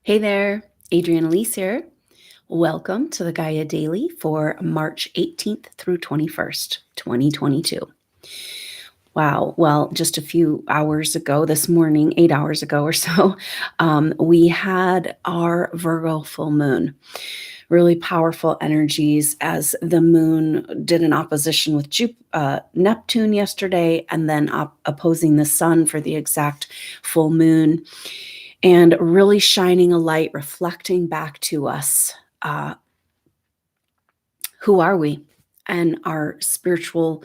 Hey there, Adrienne Elise here. Welcome to the Gaia Daily for March 18th through 21st, 2022. Wow. Well, just a few hours ago, this morning, 8 hours ago or so, we had our Virgo full moon. Really powerful energies as the moon did an opposition with Neptune yesterday and then opposing the sun for the exact full moon, and really shining a light, reflecting back to us, who are we, and our spiritual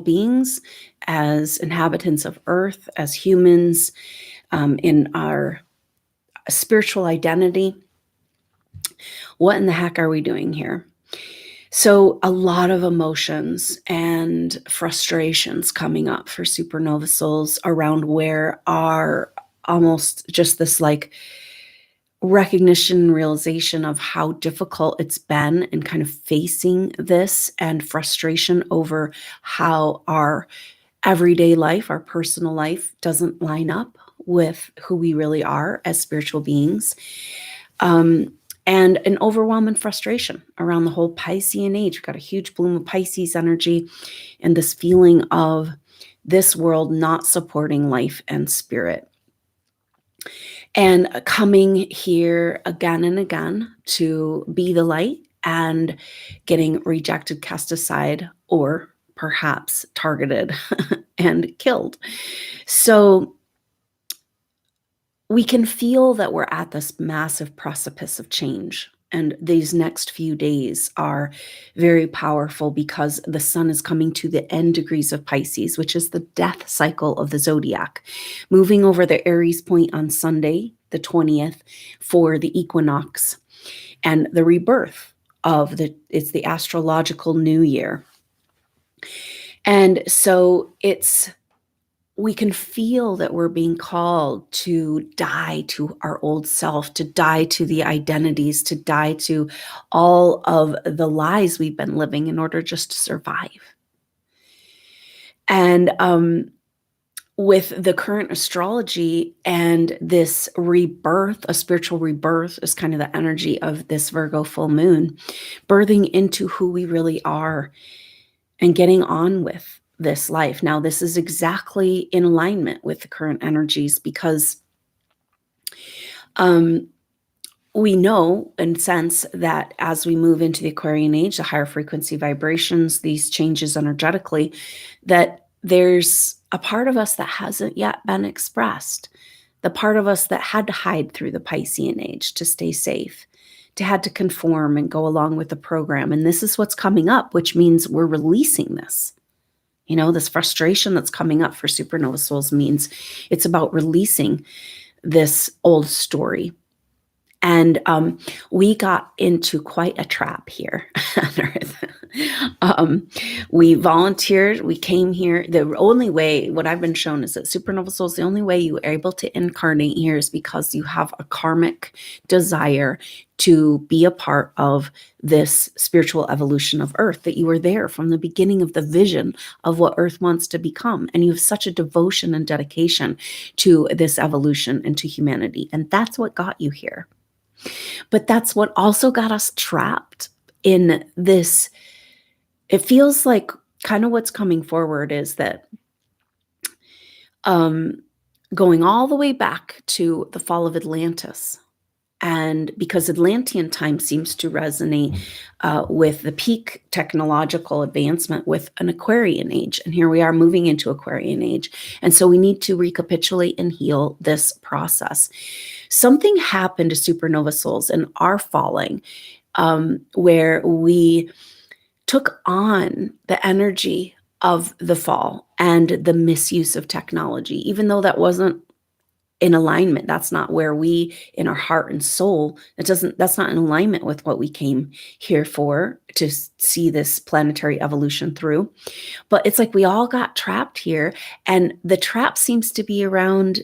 beings, as inhabitants of Earth, as humans, in our spiritual identity. What in the heck are we doing here? So a lot of emotions and frustrations coming up for SuperNova Souls around where are almost just this like recognition and realization of how difficult it's been and kind of facing this, and frustration over how our everyday life, our personal life, doesn't line up with who we really are as spiritual beings. And an overwhelm and frustration around the whole Piscean age. We've got a huge bloom of Pisces energy and this feeling of this world not supporting life and spirit. And coming here again and again to be the light and getting rejected, cast aside, or perhaps targeted and killed. So we can feel that we're at this massive precipice of change. And these next few days are very powerful because the sun is coming to the end degrees of Pisces, which is the death cycle of the zodiac, moving over the Aries point on Sunday, the 20th, for the equinox and the rebirth of it's the astrological new year. And so we can feel that we're being called to die to our old self, to die to the identities, to die to all of the lies we've been living in order just to survive. And with the current astrology and this rebirth, a spiritual rebirth is kind of the energy of this Virgo full moon, birthing into who we really are and getting on with this life. Now, this is exactly in alignment with the current energies because we know and sense that as we move into the Aquarian age, the higher frequency vibrations, these changes energetically, that there's a part of us that hasn't yet been expressed. The part of us that had to hide through the Piscean age to stay safe, to had to conform and go along with the program. And this is what's coming up, which means we're releasing this. You know, this frustration that's coming up for SuperNova Souls means it's about releasing this old story. And we got into quite a trap here on Earth. We volunteered, we came here. The only way, what I've been shown is that SuperNova Souls, the only way you are able to incarnate here is because you have a karmic desire to be a part of this spiritual evolution of Earth, that you were there from the beginning of the vision of what Earth wants to become. And you have such a devotion and dedication to this evolution and to humanity. And that's what got you here. But that's what also got us trapped in this. It feels like kind of what's coming forward is that going all the way back to the fall of Atlantis. And because Atlantean time seems to resonate with the peak technological advancement with an Aquarian age. And here we are moving into Aquarian age. And so we need to recapitulate and heal this process. Something happened to SuperNova Souls in our falling, where we took on the energy of the fall and the misuse of technology, even though that wasn't in alignment. That's not where we, in our heart and soul, that's not in alignment with what we came here for, to see this planetary evolution through. But it's like we all got trapped here, and the trap seems to be around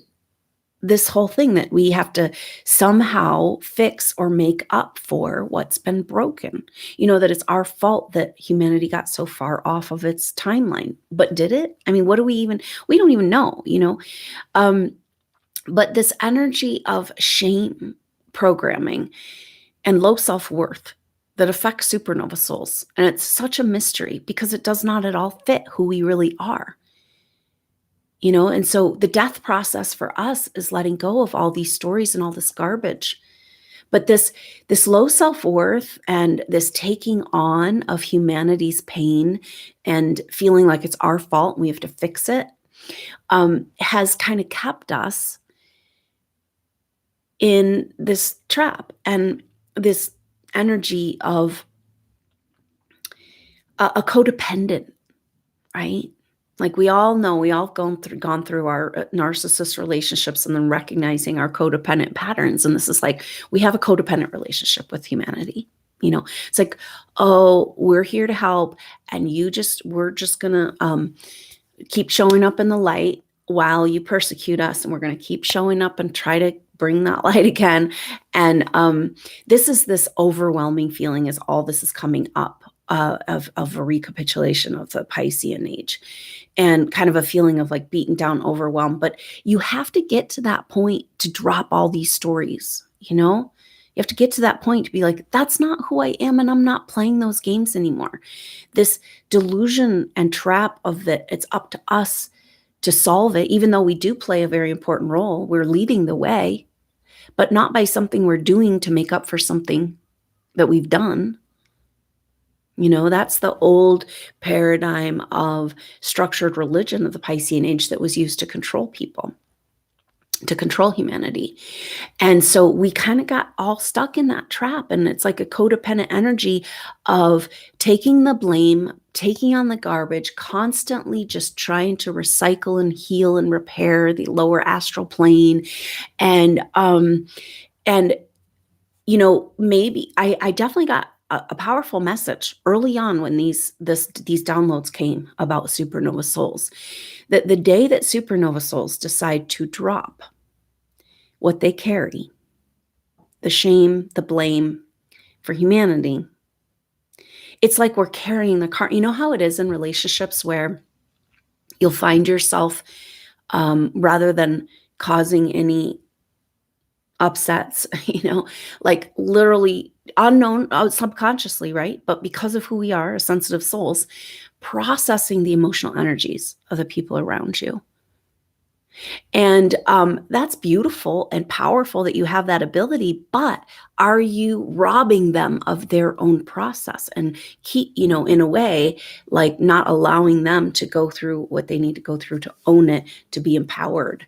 this whole thing that we have to somehow fix or make up for what's been broken. You know, that it's our fault that humanity got so far off of its timeline. But did it? I mean, we don't even know, you know. But this energy of shame programming and low self-worth that affects supernova souls. And it's such a mystery because it does not at all fit who we really are. And so the death process for us is letting go of all these stories and all this garbage. But this low self-worth and this taking on of humanity's pain and feeling like it's our fault and we have to fix it has kind of kept us in this trap and this energy of a codependent, right? Like we all know, we all gone through our narcissist relationships and then recognizing our codependent patterns. And this is like, we have a codependent relationship with humanity. It's like, oh, we're here to help. And we're just going to keep showing up in the light while you persecute us. And we're going to keep showing up and try to bring that light again. And this is this overwhelming feeling as all this is coming up of a recapitulation of the Piscean age. And kind of a feeling of like beaten down, overwhelmed. But you have to get to that point to drop all these stories, You have to get to that point to be like, that's not who I am, and I'm not playing those games anymore. This delusion and trap of that it's up to us to solve it, even though we do play a very important role. We're leading the way, but not by something we're doing to make up for something that we've done. That's the old paradigm of structured religion of the Piscean age that was used to control people, to control humanity. And so we kind of got all stuck in that trap. And it's like a codependent energy of taking the blame, taking on the garbage, constantly just trying to recycle and heal and repair the lower astral plane. And maybe I definitely got a powerful message early on when these downloads came about supernova souls, that the day that supernova souls decide to drop what they carry, the shame, the blame for humanity, it's like we're carrying the car. You know how it is in relationships where you'll find yourself, rather than causing any upsets, like literally unknown, subconsciously, right? But because of who we are, as sensitive souls, processing the emotional energies of the people around you. And that's beautiful and powerful that you have that ability, but are you robbing them of their own process and keep, in a way, like not allowing them to go through what they need to go through to own it, to be empowered?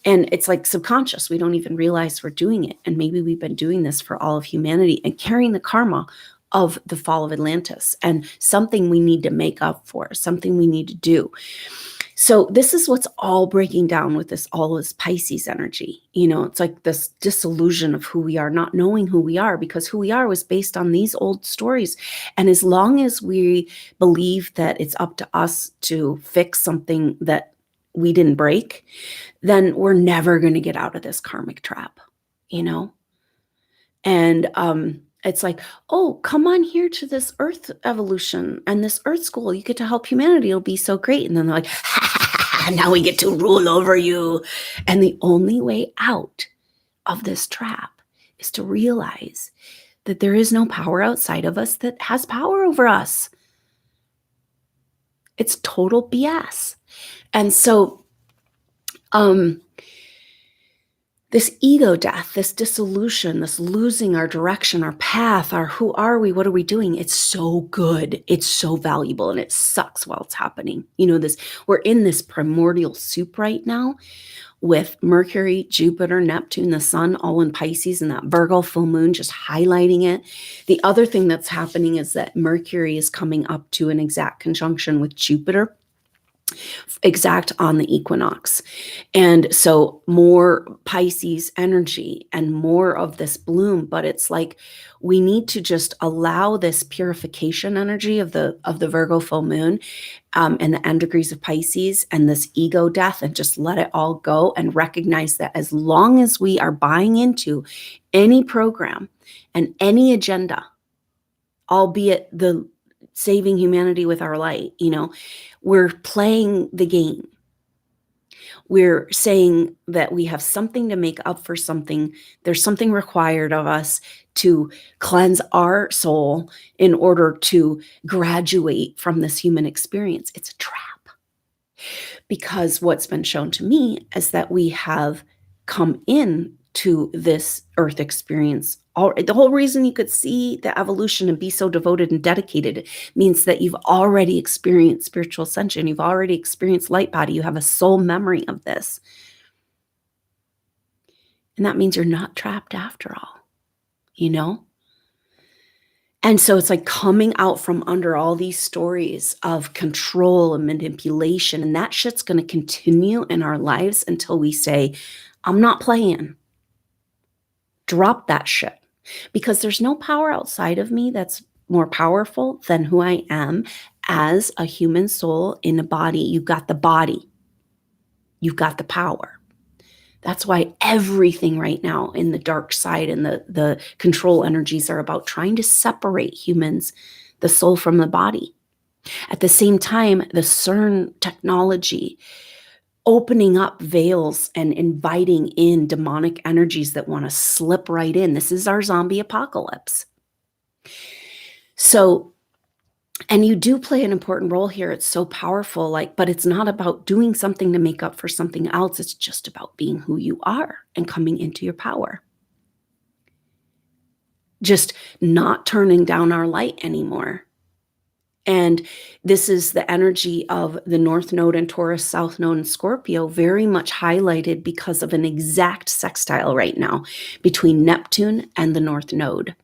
And it's like subconscious. We don't even realize we're doing it. And maybe we've been doing this for all of humanity and carrying the karma of the fall of Atlantis, and something we need to make up for, something we need to do. So this is what's all breaking down with all this Pisces energy. It's like this disillusion of who we are, not knowing who we are, because who we are was based on these old stories. And as long as we believe that it's up to us to fix something that we didn't break, then we're never going to get out of this karmic trap, And it's like, oh, come on here to this Earth evolution and this Earth school. You get to help humanity. It'll be so great. And then they're like, ha, ha, ha, now we get to rule over you. And the only way out of this trap is to realize that there is no power outside of us that has power over us. It's total BS. And so, this ego death, this dissolution, this losing our direction, our path, our who are we, what are we doing? It's so good. It's so valuable, and it sucks while it's happening. We're in this primordial soup right now with Mercury, Jupiter, Neptune, the sun, all in Pisces, and that Virgo full moon just highlighting it. The other thing that's happening is that Mercury is coming up to an exact conjunction with Jupiter, exact on the equinox. And so more Pisces energy and more of this bloom, but it's like we need to just allow this purification energy of the Virgo full moon, and the end degrees of Pisces and this ego death, and just let it all go and recognize that as long as we are buying into any program and any agenda, albeit the saving humanity with our light, we're playing the game. We're saying that we have something to make up for something. There's something required of us to cleanse our soul in order to graduate from this human experience. It's a trap. Because what's been shown to me is that we have come in to this earth experience. The whole reason you could see the evolution and be so devoted and dedicated means that you've already experienced spiritual ascension. You've already experienced light body. You have a soul memory of this. And that means you're not trapped after all, you know? And so it's like coming out from under all these stories of control and manipulation. And that shit's going to continue in our lives until we say, I'm not playing. Drop that shit. Because there's no power outside of me that's more powerful than who I am as a human soul in a body. You've got the body. You've got the power. That's why everything right now in the dark side and the control energies are about trying to separate humans, the soul from the body. At the same time, the CERN technology opening up veils and inviting in demonic energies that want to slip right in. This is our zombie apocalypse. So, and you do play an important role here. It's so powerful, but it's not about doing something to make up for something else. It's just about being who you are and coming into your power. Just not turning down our light anymore. And this is the energy of the North Node in Taurus, South Node in Scorpio, very much highlighted because of an exact sextile right now between Neptune and the North Node.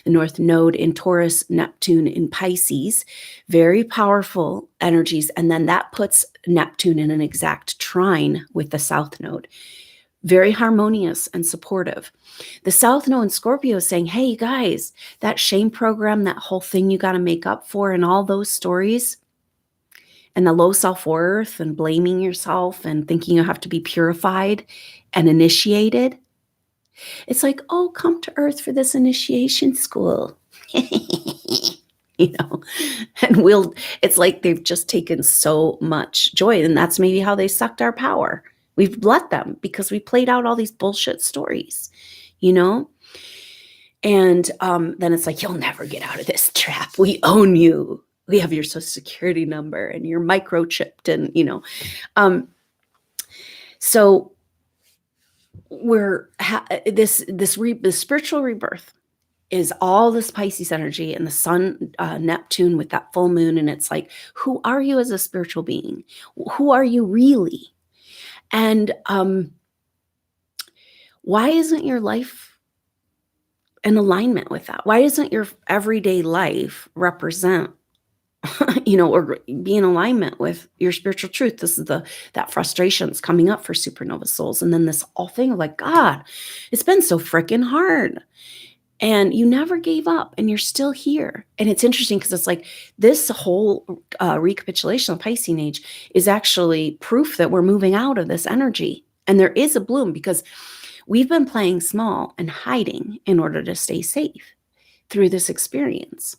The North Node in Taurus, Neptune in Pisces, very powerful energies. And then that puts Neptune in an exact trine with the South Node. Very harmonious and supportive. The South Node in Scorpio is saying, hey, you guys, that shame program, that whole thing you got to make up for and all those stories and the low self-worth and blaming yourself and thinking you have to be purified and initiated. It's like, oh, come to Earth for this initiation school. And it's like they've just taken so much joy. And that's maybe how they sucked our power. We've let them because we played out all these bullshit stories, And then it's like, you'll never get out of this trap. We own you. We have your social security number and you're microchipped and, so the spiritual rebirth is all this Pisces energy and the sun, Neptune with that full moon. And it's like, who are you as a spiritual being? Who are you really? And why isn't your life in alignment with that? Why doesn't your everyday life represent, or be in alignment with your spiritual truth? This is that frustration that's coming up for SuperNova Souls. And then this whole thing of like, God, it's been so freaking hard. And you never gave up and you're still here. And it's interesting because it's like this whole recapitulation of Piscean age is actually proof that we're moving out of this energy. And there is a bloom because we've been playing small and hiding in order to stay safe through this experience.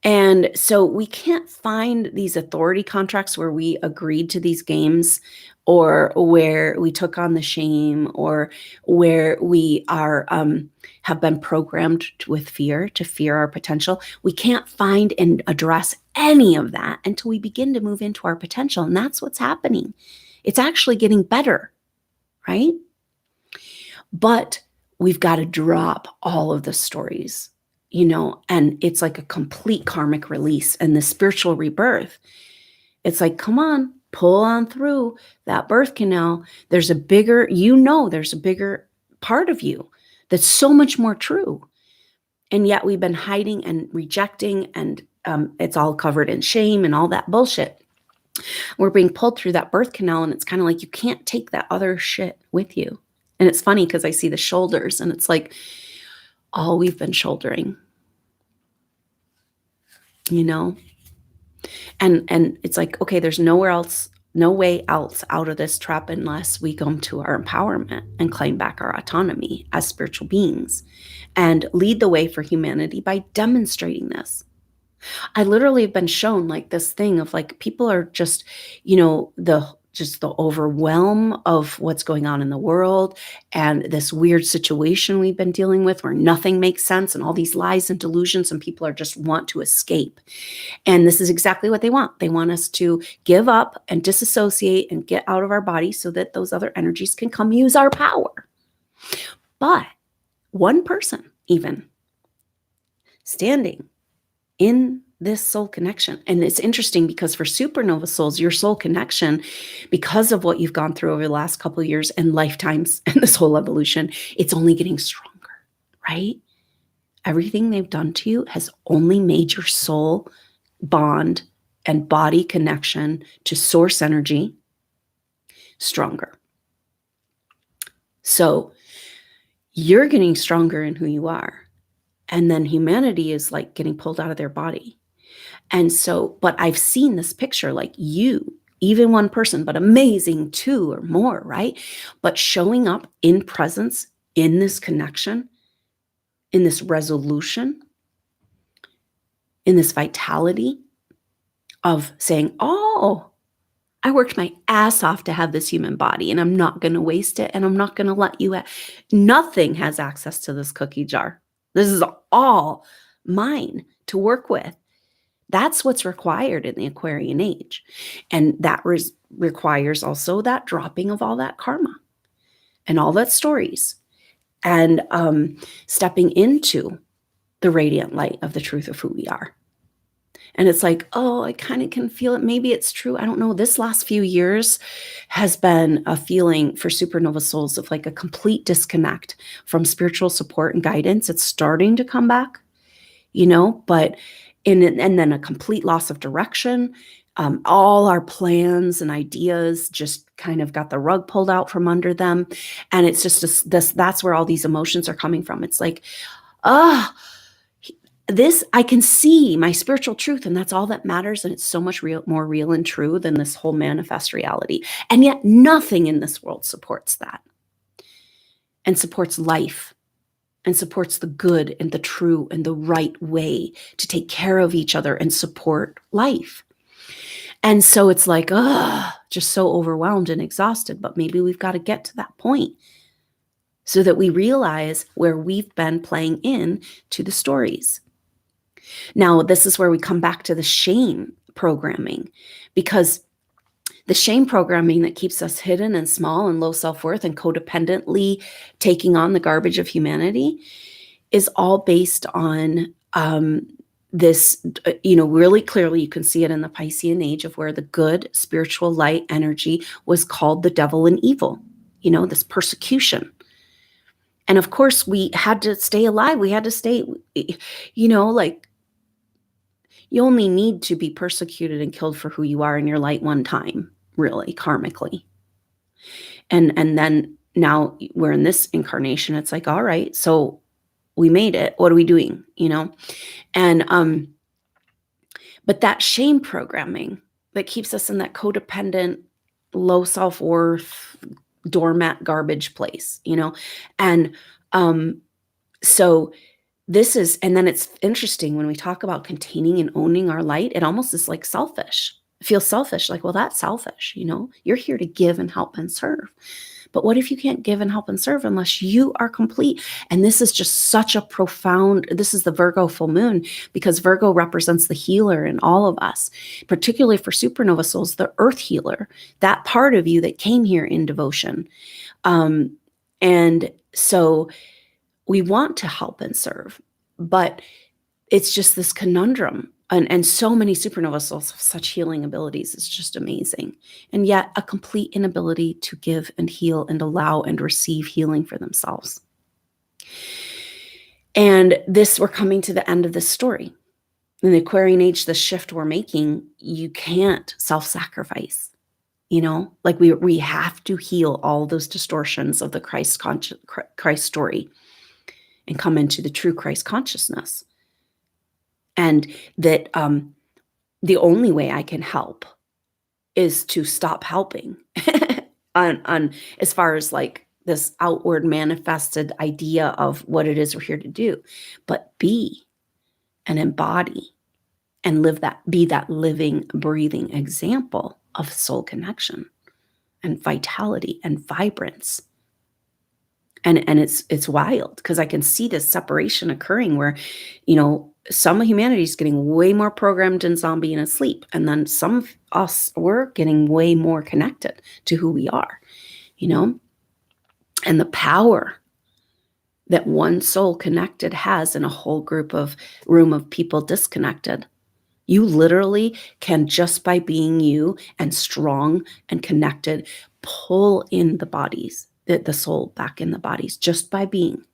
And so we can't find these authority contracts where we agreed to these games or where we took on the shame or where we are have been programmed with fear to fear our potential. We can't find and address any of that until we begin to move into our potential. And that's what's happening. It's actually getting better, right? But we've got to drop all of the stories, and it's like a complete karmic release. And the spiritual rebirth, it's like, come on, pull on through that birth canal. There's a bigger part of you that's so much more true. And yet we've been hiding and rejecting, and it's all covered in shame and all that bullshit. We're being pulled through that birth canal, and it's kind of like you can't take that other shit with you. And it's funny because I see the shoulders, and it's like all we've been shouldering, And it's like, okay, there's no way else out of this trap unless we come to our empowerment and claim back our autonomy as spiritual beings and lead the way for humanity by demonstrating this. I literally have been shown like this thing of like people are just, the just the overwhelm of what's going on in the world and this weird situation we've been dealing with where nothing makes sense and all these lies and delusions, and people are just want to escape. And this is exactly what they want. They want us to give up and disassociate and get out of our body so that those other energies can come use our power. But one person, even standing in this soul connection. And it's interesting because for SuperNova Souls, your soul connection, because of what you've gone through over the last couple of years and lifetimes and this whole evolution, it's only getting stronger, right? Everything they've done to you has only made your soul bond and body connection to source energy stronger. So you're getting stronger in who you are. And then humanity is like getting pulled out of their body. And so, but I've seen this picture, like you, even one person, but amazing two or more, right? But showing up in presence, in this connection, in this resolution, in this vitality of saying, oh, I worked my ass off to have this human body and I'm not going to waste it. And I'm not going to let you, nothing has access to this cookie jar. This is all mine to work with. That's what's required in the Aquarian age. And that requires also that dropping of all that karma and all that stories and stepping into the radiant light of the truth of who we are. And it's like, oh, I kind of can feel it. Maybe it's true. I don't know. This last few years has been a feeling for SuperNova Souls of like a complete disconnect from spiritual support and guidance. It's starting to come back, but and then a complete loss of direction. All our plans and ideas just kind of got the rug pulled out from under them. And it's just that's where all these emotions are coming from. It's like, this, I can see my spiritual truth, and that's all that matters. And it's so much more real and true than this whole manifest reality. And yet nothing in this world supports that and supports life and supports the good and the true and the right way to take care of each other and support life. And so it's like, just so overwhelmed and exhausted. But maybe we've got to get to that point so that we realize where we've been playing in to the stories. Now, this is where we come back to the shame programming, because the shame programming that keeps us hidden and small and low self-worth and codependently taking on the garbage of humanity is all based on this, really clearly you can see it in the Piscean age of where the good spiritual light energy was called the devil and evil, this persecution. And of course, we had to stay alive. We had to stay, like, you only need to be persecuted and killed for who you are in your light one time, really, karmically. And then now we're in this incarnation. It's like, all right, so we made it. What are we doing? And but that shame programming that keeps us in that codependent, low self-worth, doormat garbage place, and so this is, and then it's interesting when we talk about containing and owning our light, it almost is like selfish. It feels selfish, like, well, that's selfish, you're here to give and help and serve. But what if you can't give and help and serve unless you are complete? And this is just such a profound, this is the Virgo full moon, because Virgo represents the healer in all of us, particularly for SuperNova Souls, the earth healer, that part of you that came here in devotion. And so we want to help and serve, but it's just this conundrum. And so many SuperNova Souls have such healing abilities. It's just amazing. And yet a complete inability to give and heal and allow and receive healing for themselves. And we're coming to the end of this story. In the Aquarian age, the shift we're making, you can't self-sacrifice. Like we have to heal all those distortions of the Christ story and come into the true Christ consciousness. And that the only way I can help is to stop helping on as far as like this outward manifested idea of what it is we're here to do, but be and embody and be that living, breathing example of soul connection. and vitality and vibrance. And it's wild because I can see this separation occurring where, some of humanity is getting way more programmed and zombie and asleep. And then some of us, we're getting way more connected to who we are, and the power that one soul connected has in a whole room of people disconnected. You literally can, just by being you and strong and connected, pull in the bodies, the soul back in the bodies, just by being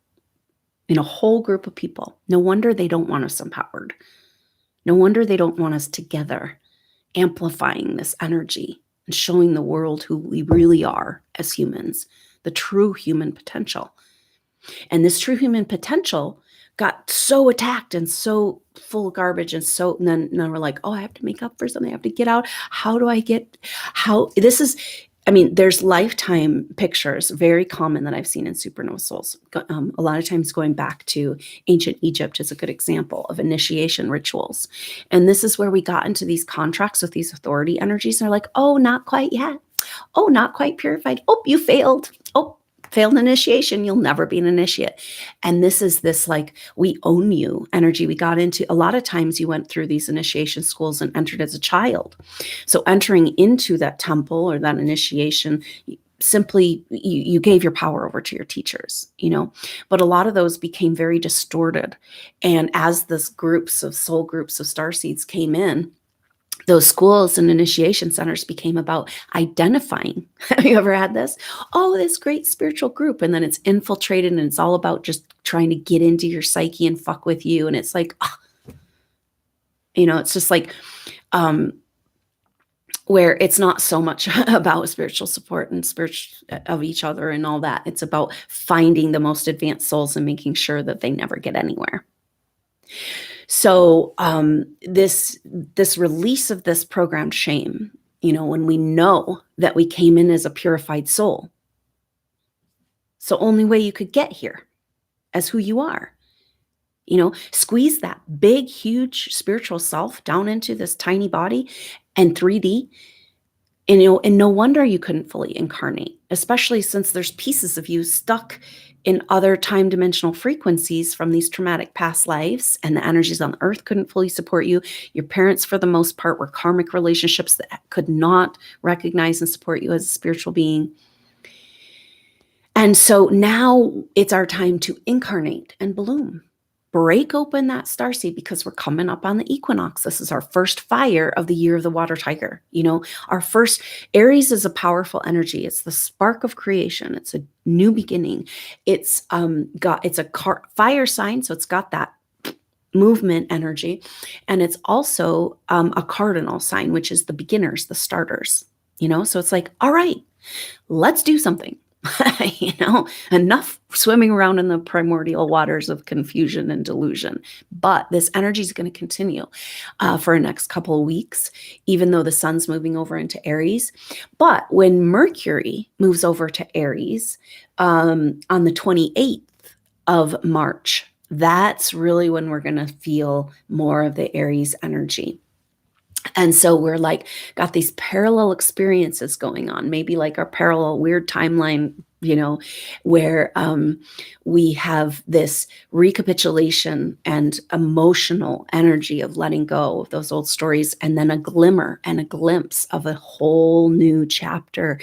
in a whole group of people. No wonder they don't want us empowered. No wonder they don't want us together, amplifying this energy and showing the world who we really are as humans, the true human potential. And this true human potential got so attacked and so full of garbage. And then we're like, oh, I have to make up for something. I have to get out. There's lifetime pictures, very common, that I've seen in SuperNova Souls. A lot of times going back to ancient Egypt is a good example of initiation rituals. And this is where we got into these contracts with these authority energies. And they're like, oh, not quite yet. Oh, not quite purified. Oh, you failed. Oh, failed initiation, you'll never be an initiate. And this is this like, we own you energy we got into. A lot of times you went through these initiation schools and entered as a child. So entering into that temple or that initiation, simply you gave your power over to your teachers, but a lot of those became very distorted. And as this soul groups of starseeds came in, those schools and initiation centers became about identifying. Have you ever had this? Oh, this great spiritual group. And then it's infiltrated and it's all about just trying to get into your psyche and fuck with you. And it's like, it's just like, where it's not so much about spiritual support and spiritual of each other and all that. It's about finding the most advanced souls and making sure that they never get anywhere. So this release of this programmed shame, when we know that we came in as a purified soul, it's the only way you could get here as who you are. Squeeze that big, huge spiritual self down into this tiny body and 3D. And no wonder you couldn't fully incarnate, especially since there's pieces of you stuck in other time dimensional frequencies from these traumatic past lives, and the energies on the earth couldn't fully support you. Your parents, for the most part, were karmic relationships that could not recognize and support you as a spiritual being. And so now it's our time to incarnate and bloom. Break open that starseed, because we're coming up on the equinox. This is our first fire of the year of the water tiger. Our first Aries is a powerful energy. It's the spark of creation. It's a new beginning. It's a fire sign, so it's got that movement energy, and it's also a cardinal sign, which is the beginners, the starters. So it's like, all right, let's do something. Enough swimming around in the primordial waters of confusion and delusion. But this energy is going to continue for the next couple of weeks, even though the sun's moving over into Aries. But when Mercury moves over to Aries on the 28th of March, that's really when we're going to feel more of the Aries energy. And so we're like, got these parallel experiences going on, maybe like our parallel weird timeline, where we have this recapitulation and emotional energy of letting go of those old stories, and then a glimmer and a glimpse of a whole new chapter.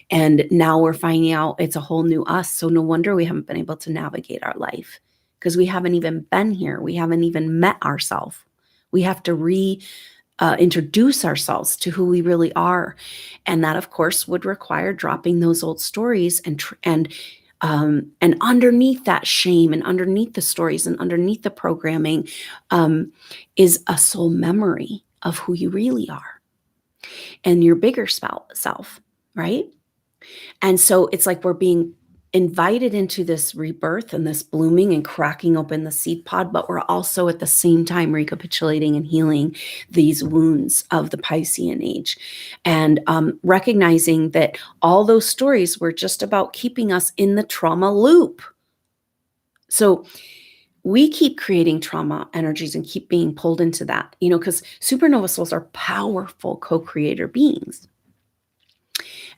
And now we're finding out it's a whole new us. So no wonder we haven't been able to navigate our life, because we haven't even been here. We haven't even met ourselves. We have to introduce ourselves to who we really are. And that, of course, would require dropping those old stories and underneath that shame and underneath the stories and underneath the programming is a soul memory of who you really are and your bigger self, right? And so it's like we're being invited into this rebirth and this blooming and cracking open the seed pod, but we're also at the same time recapitulating and healing these wounds of the Piscean age, and recognizing that all those stories were just about keeping us in the trauma loop. So we keep creating trauma energies and keep being pulled into that, because supernova souls are powerful co-creator beings.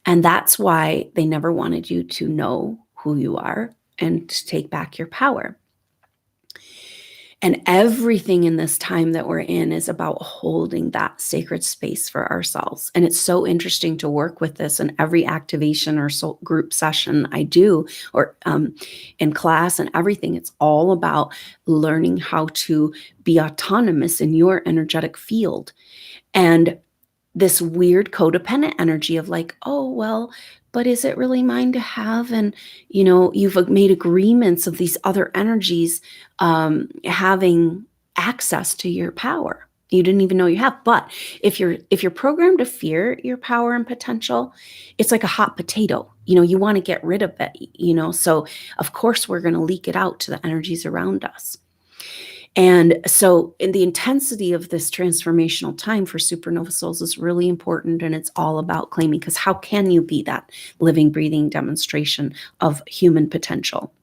And that's why they never wanted you to know who you are and to take back your power. And everything in this time that we're in is about holding that sacred space for ourselves. And it's so interesting to work with this in every activation or group session I do, or in class and everything. It's all about learning how to be autonomous in your energetic field. And this weird codependent energy of like, oh, well, but is it really mine to have? And, you've made agreements of these other energies having access to your power. You didn't even know you have. But if you're programmed to fear your power and potential, it's like a hot potato. You want to get rid of it, so of course we're going to leak it out to the energies around us. And so in the intensity of this transformational time for supernova souls is really important. And it's all about claiming, because how can you be that living, breathing demonstration of human potential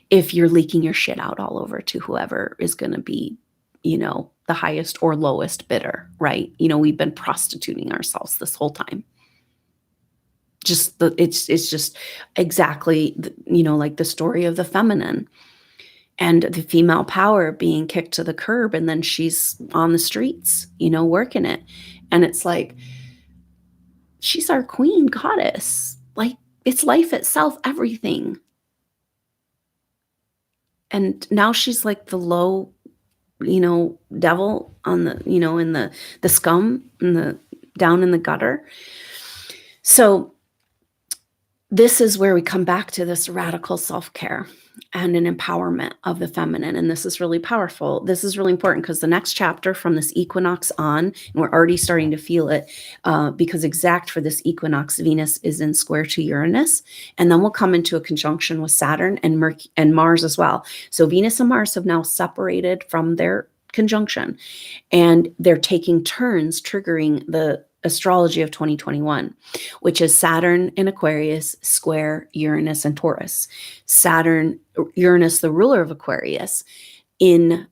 if you're leaking your shit out all over to whoever is going to be, the highest or lowest bidder, right? We've been prostituting ourselves this whole time. It's just exactly, like the story of the feminine. And the female power being kicked to the curb, and then she's on the streets, working it. And it's like, she's our queen goddess. Like, it's life itself, everything. And now she's like the low, devil on the, in the scum, in the down in the gutter. So this is where we come back to this radical self-care and an empowerment of the feminine. And this is really powerful. This is really important because the next chapter from this equinox on, and we're already starting to feel it because exact for this equinox, Venus is in square to Uranus. And then we'll come into a conjunction with Saturn and Mars as well. So Venus and Mars have now separated from their conjunction, and they're taking turns triggering the astrology of 2021, which is Saturn in Aquarius, square Uranus and Taurus. Uranus, the ruler of Aquarius, in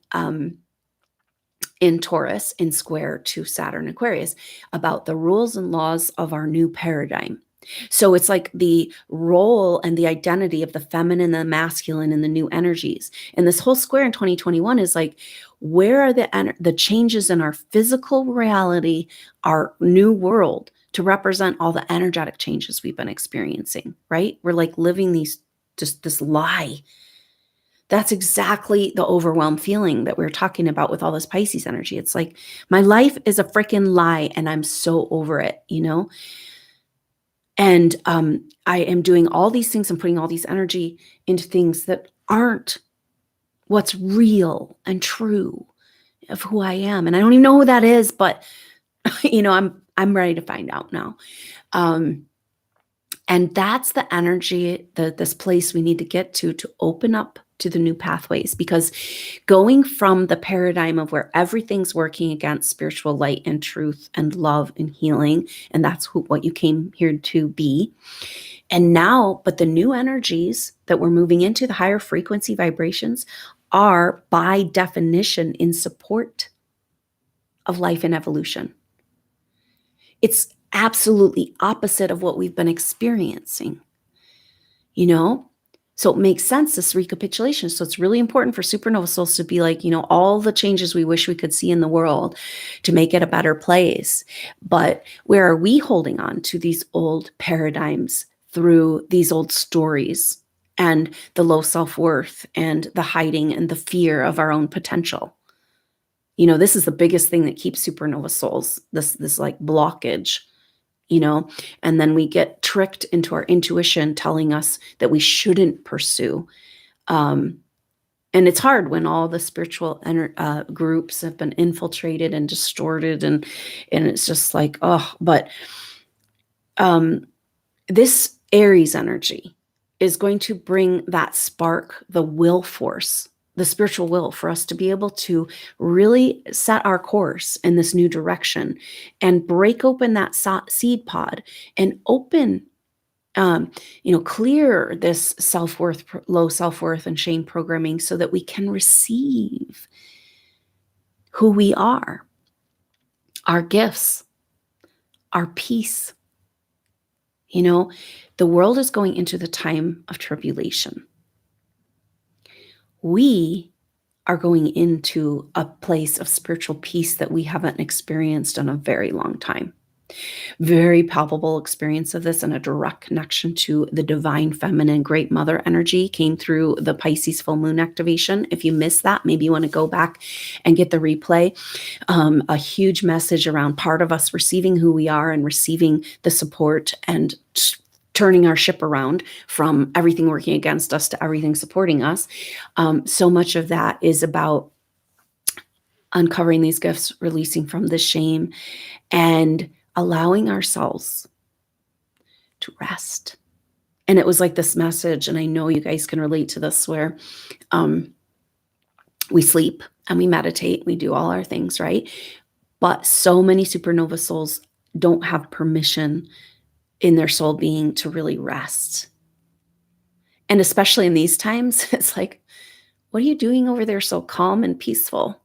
Taurus, in square to Saturn Aquarius, about the rules and laws of our new paradigm. So it's like the role and the identity of the feminine and the masculine and the new energies. And this whole square in 2021 is like, where are the changes in our physical reality, our new world, to represent all the energetic changes we've been experiencing, right? We're like living this lie. That's exactly the overwhelmed feeling that we're talking about with all this Pisces energy. It's like, my life is a freaking lie and I'm so over it, And I am doing all these things and putting all these energy into things that aren't what's real and true of who I am. And I don't even know who that is, but I'm ready to find out now. And that's the energy, this place we need to get to open up to the new pathways, because going from the paradigm of where everything's working against spiritual light and truth and love and healing, and that's what you came here to be. And now, but the new energies that we're moving into, the higher frequency vibrations, are by definition in support of life and evolution. It's absolutely opposite of what we've been experiencing, So it makes sense, this recapitulation. So it's really important for supernova souls to be like, all the changes we wish we could see in the world to make it a better place. But where are we holding on to these old paradigms through these old stories and the low self-worth and the hiding and the fear of our own potential? This is the biggest thing that keeps supernova souls, this like blockage, and then we get tricked into our intuition telling us that we shouldn't pursue. And it's hard when all the spiritual groups have been infiltrated and distorted, and it's just like, but this Aries energy is going to bring that spark, the will force, the spiritual will, for us to be able to really set our course in this new direction and break open that seed pod and open, clear this self-worth, low self-worth and shame programming, so that we can receive who we are, our gifts, our peace, You know, the world is going into the time of tribulation. We are going into a place of spiritual peace that we haven't experienced in a very long time. Very palpable experience of this and a direct connection to the divine feminine great mother energy came through the Pisces full moon activation. If you missed that, maybe you want to go back and get the replay. A huge message around part of us receiving who we are and receiving the support and turning our ship around from everything working against us to everything supporting us. So much of that is about uncovering these gifts, releasing from the shame, and allowing ourselves to rest. And it was like this message, and I know you guys can relate to this, where we sleep and we meditate, we do all our things, right? But so many supernova souls don't have permission in their soul being to really rest. And especially in these times, it's like, what are you doing over there so calm and peaceful,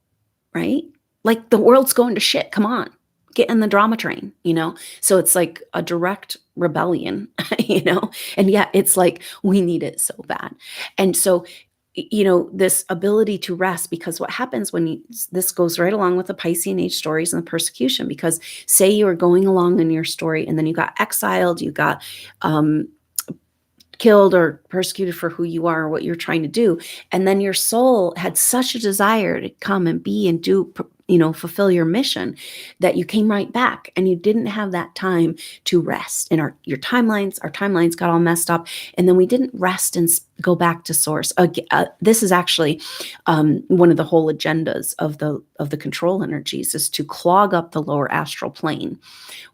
right? Like the world's going to shit. Come on, get in the drama train, you know? So it's like a direct rebellion, you know? And yet it's like, we need it so bad. And so, you know, this ability to rest, because what happens when this goes right along with the Piscean age stories and the persecution, because say you were going along in your story and then you got exiled, you got, killed or persecuted for who you are or what you're trying to do. And then your soul had such a desire to come and be and do, you know, fulfill your mission, that you came right back and you didn't have that time to rest. And our timelines got all messed up. And then we didn't rest and go back to source. This is actually one of the whole agendas of the control energies, is to clog up the lower astral plane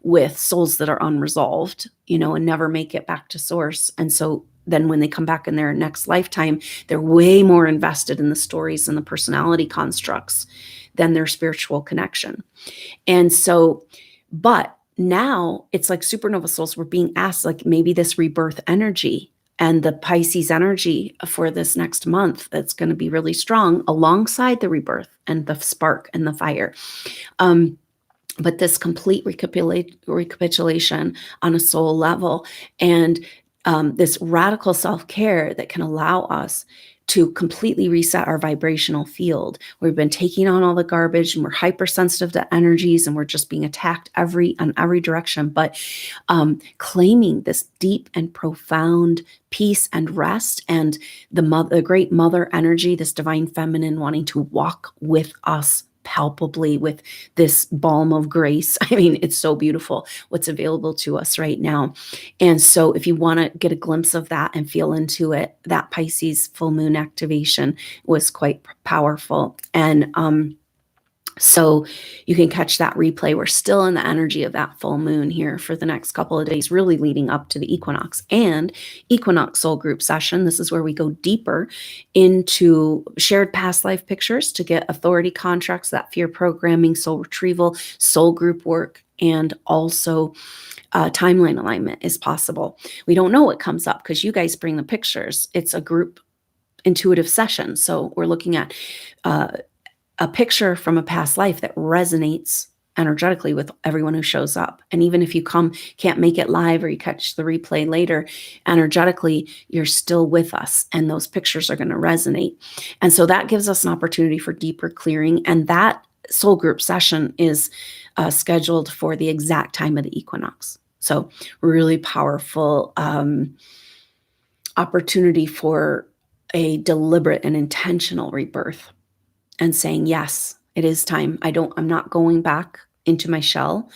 with souls that are unresolved, you know, and never make it back to source. And so then when they come back in their next lifetime, they're way more invested in the stories and the personality constructs than their spiritual connection. And so, but now it's like supernova souls were being asked, like maybe this rebirth energy and the Pisces energy for this next month, that's going to be really strong alongside the rebirth and the spark and the fire. But this complete recapitulation on a soul level, and this radical self-care that can allow us to completely reset our vibrational field. We've been taking on all the garbage and we're hypersensitive to energies and we're just being attacked on every direction. But claiming this deep and profound peace and rest, and the great mother energy, this divine feminine wanting to walk with us palpably with this balm of grace. I mean, it's so beautiful what's available to us right now. And so if you want to get a glimpse of that and feel into it, that Pisces full moon activation was quite powerful. And so you can catch that replay. We're still in the energy of that full moon here for the next couple of days, really leading up to the equinox and Equinox soul group session. This is where we go deeper into shared past life pictures to get authority contracts, that fear programming, soul retrieval, soul group work, and also timeline alignment is possible. We don't know what comes up because you guys bring the pictures. It's a group intuitive session. So we're looking at a picture from a past life that resonates energetically with everyone who shows up. And even if you can't make it live, or you catch the replay later, energetically, you're still with us and those pictures are going to resonate. And so that gives us an opportunity for deeper clearing. And that soul group session is scheduled for the exact time of the equinox. So really powerful opportunity for a deliberate and intentional rebirth. And saying, yes, it is time. I'm not going back into my shell.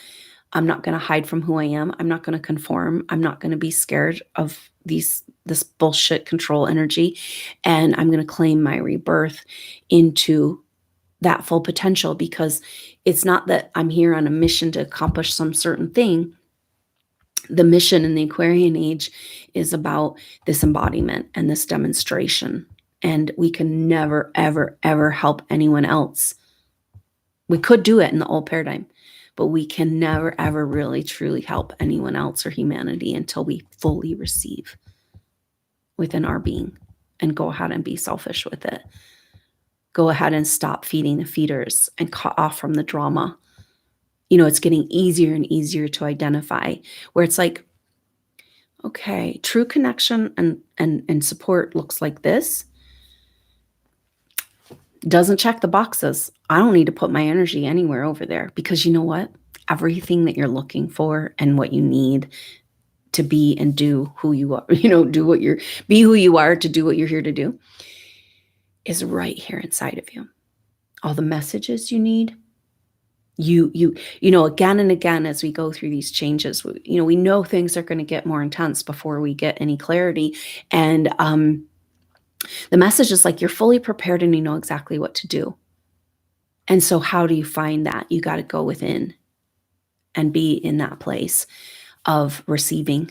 I'm not going to hide from who I am. I'm not going to conform. I'm not going to be scared of this bullshit control energy. And I'm going to claim my rebirth into that full potential, because it's not that I'm here on a mission to accomplish some certain thing. The mission in the Aquarian age is about this embodiment and this demonstration. And we can never, ever, ever help anyone else. We could do it in the old paradigm, but we can never, ever really, truly help anyone else or humanity until we fully receive within our being and go ahead and be selfish with it. Go ahead and stop feeding the feeders and cut off from the drama. You know, it's getting easier and easier to identify, where it's like, Okay, true connection and support looks like this. Doesn't check the boxes. I don't need to put my energy anywhere over there, because you know what? Everything that you're looking for and what you need to be and do who you are, be who you are to do what you're here to do, is right here inside of you. All the messages you need, again and again, as we go through these changes, we know things are going to get more intense before we get any clarity. And the message is like, you're fully prepared and you know exactly what to do. And so how do you find that? You got to go within and be in that place of receiving.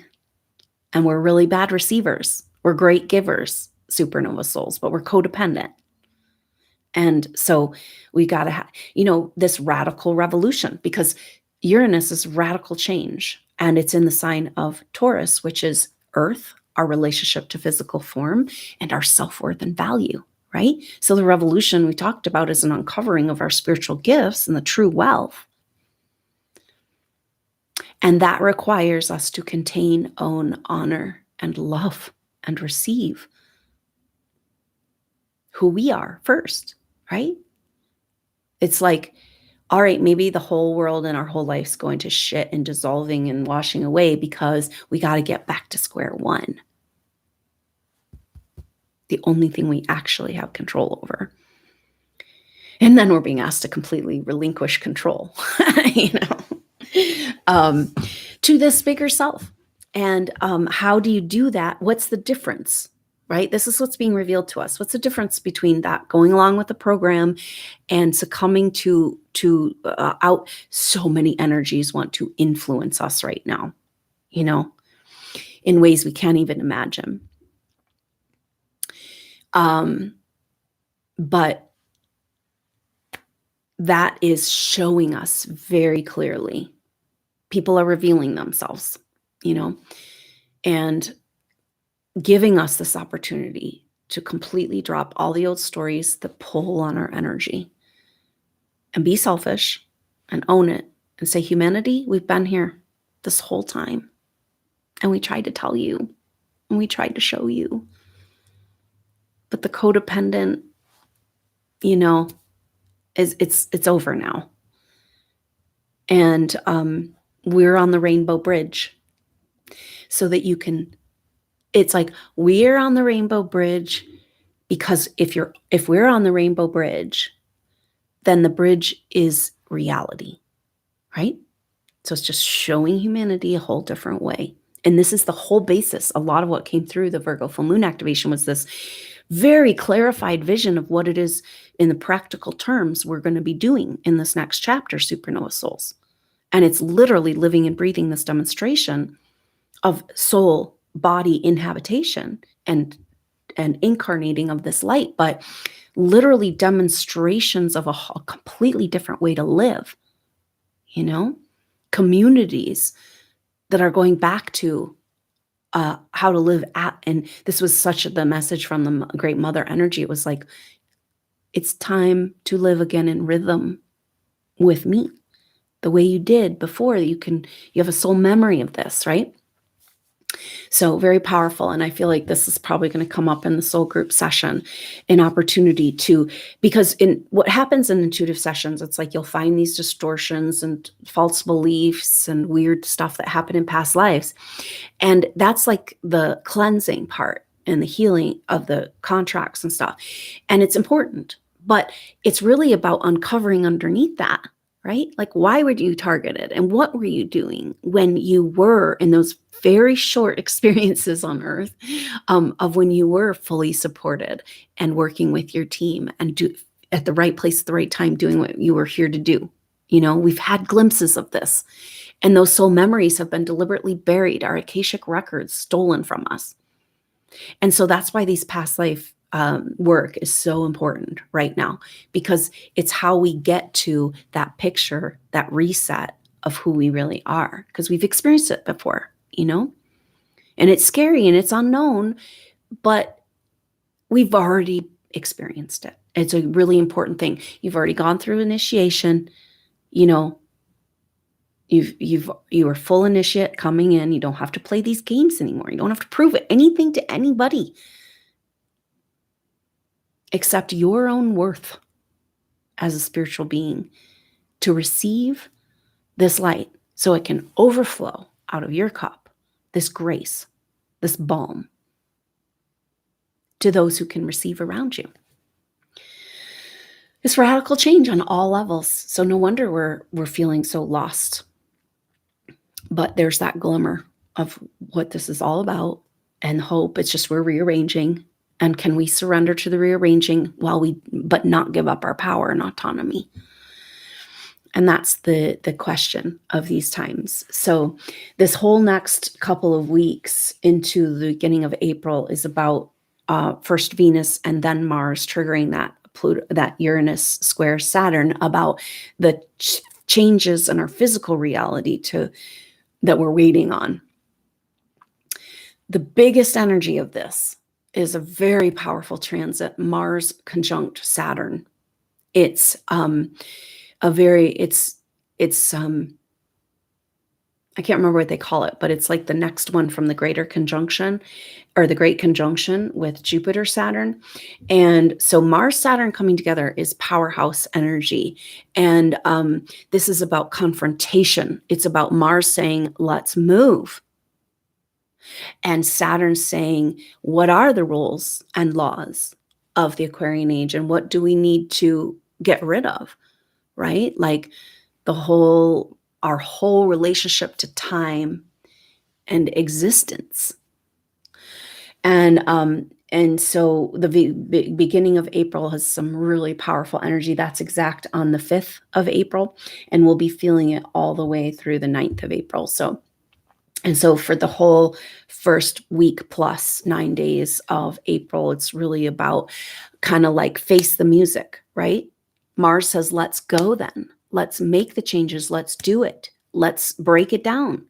And we're really bad receivers. We're great givers, SuperNova Souls, but we're codependent. And so we got to have, this radical revolution, because Uranus is radical change, and it's in the sign of Taurus, which is earth, our relationship to physical form, and our self-worth and value, right? So the revolution we talked about is an uncovering of our spiritual gifts and the true wealth. And that requires us to contain, own, honor, and love and receive who we are first, right? It's like, all right, maybe the whole world and our whole life's going to shit and dissolving and washing away because we got to get back to square one. The only thing we actually have control over. And then we're being asked to completely relinquish control, to this bigger self. And how do you do that? What's the difference, right? This is what's being revealed to us. What's the difference between that, going along with the program and succumbing to out? So many energies want to influence us right now, in ways we can't even imagine. But that is showing us very clearly. People are revealing themselves, and giving us this opportunity to completely drop all the old stories that pull on our energy and be selfish and own it and say, humanity, we've been here this whole time. And we tried to tell you, and we tried to show you. But the codependent, it's over now. And we're on the rainbow bridge, so that you can, it's like, we're on the rainbow bridge, because if we're on the rainbow bridge, then the bridge is reality, right? So it's just showing humanity a whole different way. And this is the whole basis. A lot of what came through the Virgo Full Moon activation was this very clarified vision of what it is in the practical terms we're going to be doing in this next chapter, SuperNova Souls. And it's literally living and breathing this demonstration of soul body inhabitation and incarnating of this light, but literally demonstrations of a completely different way to live, communities that are going back to how to live at, and this was such the message from the great mother energy. It was like, it's time to live again in rhythm with me, the way you did before. You have a soul memory of this, right? So very powerful. And I feel like this is probably going to come up in the soul group session, an opportunity to, because in what happens in intuitive sessions, it's like you'll find these distortions and false beliefs and weird stuff that happened in past lives. And that's like the cleansing part and the healing of the contracts and stuff. And it's important, but it's really about uncovering underneath that, right? Like, why were you targeted, and what were you doing when you were in those very short experiences on earth, of when you were fully supported and working with your team and at the right place at the right time, doing what you were here to do. We've had glimpses of this, and those soul memories have been deliberately buried, our Akashic records stolen from us. And so that's why these past life work is so important right now, because it's how we get to that picture, that reset of who we really are, because we've experienced it before, and it's scary and it's unknown, but we've already experienced it. It's a really important thing. You've already gone through initiation, You are full initiate coming in. You don't have to play these games anymore. You don't have to prove anything to anybody except your own worth as a spiritual being to receive this light so it can overflow out of your cup, this grace, this balm, to those who can receive around you. It's radical change on all levels. So no wonder we're feeling so lost. But there's that glimmer of what this is all about and hope. It's just we're rearranging. And can we surrender to the rearranging but not give up our power and autonomy? And that's the question of these times. So this whole next couple of weeks into the beginning of April is about first Venus and then Mars triggering that Uranus square Saturn, about the changes in our physical reality that we're waiting on. The biggest energy of this is a very powerful transit, Mars conjunct Saturn. It's I can't remember what they call it, but it's like the next one from the greater conjunction, or the great conjunction with Jupiter Saturn. And so Mars Saturn coming together is powerhouse energy. And this is about confrontation. It's about Mars saying, let's move. And Saturn saying, what are the rules and laws of the Aquarian age? And what do we need to get rid of? Right? Like our whole relationship to time and existence. And so the beginning of April has some really powerful energy. That's exact on the 5th of April. And we'll be feeling it all the way through the 9th of April. So for the whole first week plus 9 days of April, it's really about kind of like face the music, right? Mars says, let's go then. Let's make the changes. Let's do it. Let's break it down.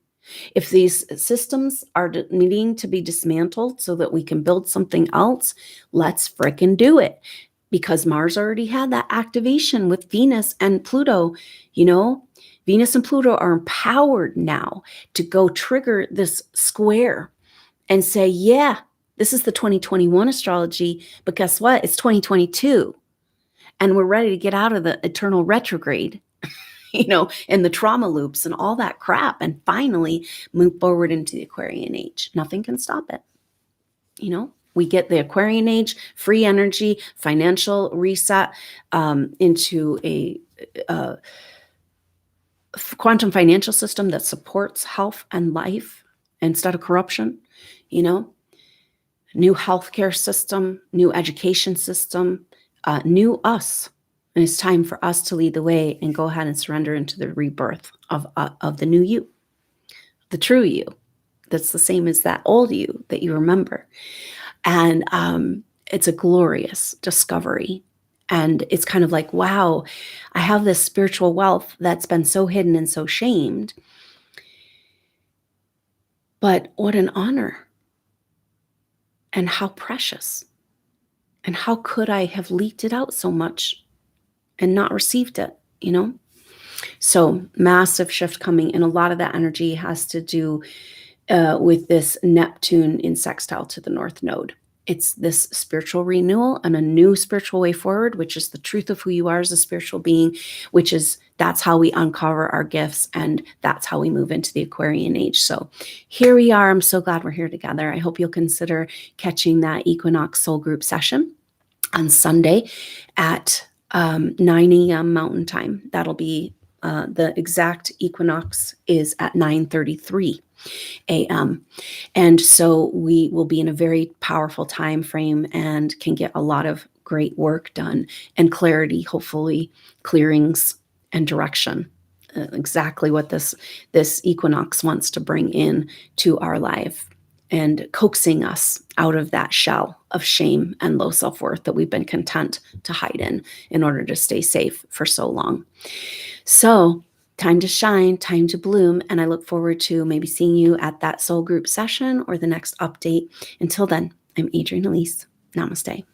If these systems are needing to be dismantled so that we can build something else, let's frickin' do it. Because Mars already had that activation with Venus and Pluto. Venus and Pluto are empowered now to go trigger this square and say, yeah, this is the 2021 astrology, but guess what? It's 2022. And we're ready to get out of the eternal retrograde, and the trauma loops and all that crap, and finally move forward into the Aquarian age. Nothing can stop it. We get the Aquarian age, free energy, financial reset, into a quantum financial system that supports health and life instead of corruption, new healthcare system, new education system, new us. And it's time for us to lead the way and go ahead and surrender into the rebirth of the new you, the true you. That's the same as that old you that you remember. And it's a glorious discovery. And it's kind of like, wow, I have this spiritual wealth that's been so hidden and so shamed. But what an honor. And how precious. And how could I have leaked it out so much and not received it, So massive shift coming. And a lot of that energy has to do with this Neptune in sextile to the North Node. It's this spiritual renewal and a new spiritual way forward, which is the truth of who you are as a spiritual being, that's how we uncover our gifts, and that's how we move into the Aquarian age. So here we are. I'm so glad we're here together. I hope you'll consider catching that Equinox Soul Group session on Sunday at 9 a.m. Mountain Time. That'll be the exact equinox is at 9:33 a.m. And so we will be in a very powerful time frame and can get a lot of great work done and clarity, hopefully clearings and direction. Exactly what this equinox wants to bring in to our life, and coaxing us out of that shell of shame and low self-worth that we've been content to hide in order to stay safe for so long. So time to shine, time to bloom. And I look forward to maybe seeing you at that soul group session or the next update. Until then, I'm Adrienne Elise. Namaste.